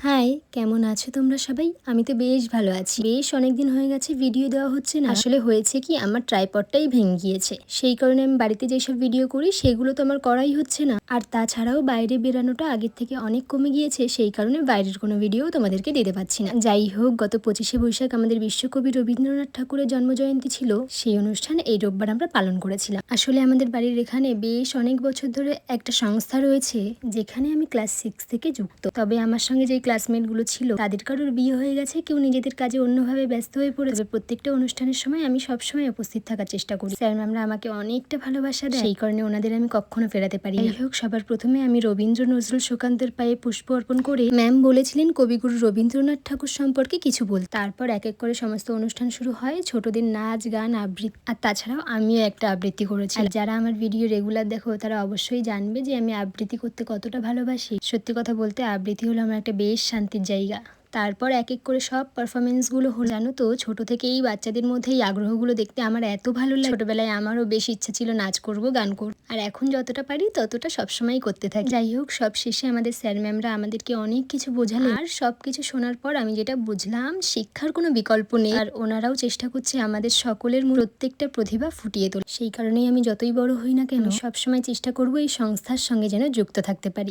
High, কেমন আছো তোমরা সবাই? আমি তো বেশ ভালো আছি। বেশ অনেকদিন হয়ে গেছে ভিডিও দেওয়া হচ্ছে না। আসলে হয়েছে কি, আমার ট্রাইপডটাই ভেঙে গিয়েছে। সেই কারণে আমি বাড়িতে যেসব ভিডিও করি সেগুলো তো আমার করাই হচ্ছে না। আর তাছাড়াও বাইরে বেরানোটা আগের থেকে অনেক কমে গিয়েছে, সেই কারণে বাইরের কোনো ভিডিও তোমাদেরকে দিতে পারছি না। যাই হোক, গত 25শে বৈশাখ আমাদের বিশ্বকবি রবীন্দ্রনাথ ঠাকুরের জন্মজয়ন্তী ছিল। সেই অনুষ্ঠান এই রোববার আমরা পালন করেছিলাম। আসলে আমাদের বাড়ির এখানে বেশ অনেক বছর ধরে একটা সংস্থা রয়েছে যেখানে আমি ক্লাস 6 থেকে যুক্ত। তবে আমার সঙ্গে যে ক্লাসমেটগুলো ছিল তাদের কারোর বিয়ে হয়ে গেছে, কেউ নিজেদের কাজে অন্যভাবে ব্যস্ত হয়ে পড়েছে। প্রত্যেকটা অনুষ্ঠানের সময় আমি সবসময় উপস্থিত থাকার চেষ্টা করি। স্যার ম্যামরা আমাকে অনেকটা ভালোবাসা দেয়, সেই কারণে ওনাদের আমি কখনো ফেরাতে পারি না। যাই হোক, সবার প্রথমে আমি রবীন্দ্র নজরুল সুকান্তের পায়ে পুষ্প অর্পণ করে ম্যাম বলেছিলেন কবিগুরু রবীন্দ্রনাথ ঠাকুর সম্পর্কে কিছু বল। তারপর এক এক করে সমস্ত অনুষ্ঠান শুরু হয়। ছোটদের নাচ গান আবৃত্তি, আর তাছাড়াও আমিও একটা আবৃত্তি করেছি। আর যারা আমার ভিডিও রেগুলার দেখো তারা অবশ্যই জানবে যে আমি আবৃত্তি করতে কতটা ভালোবাসি। সত্যি কথা বলতে আবৃত্তি হলো আমার একটা বেশ শান্তির জায়গা। তারপর এক এক করে সব পারফরমেন্সগুলো হলো। জানো তো, ছোট থেকেই বাচ্চাদের মধ্যে এই আগ্রহগুলো দেখতে আমার এত ভালো লাগে। ছোটবেলায় আমারও বেশ ইচ্ছা ছিল নাচ করব, গান করব, আর এখন যতটা পারি ততটা সবসময় করতে থাকি। যাই হোক, সব শেষে আমাদের স্যার ম্যামরা আমাদেরকে অনেক কিছু বোঝালেন। আর সব কিছু শোনার পর আমি যেটা বুঝলাম, শিক্ষার কোনো বিকল্প নেই, আর ওনারাও চেষ্টা করছে আমাদের সকলের প্রত্যেকটা প্রতিভা ফুটিয়ে তোলা। সেই কারণেই আমি যতই বড় হই না কেন, সবসময় চেষ্টা করব এই সংস্থার সঙ্গে যেন যুক্ত থাকতে পারি।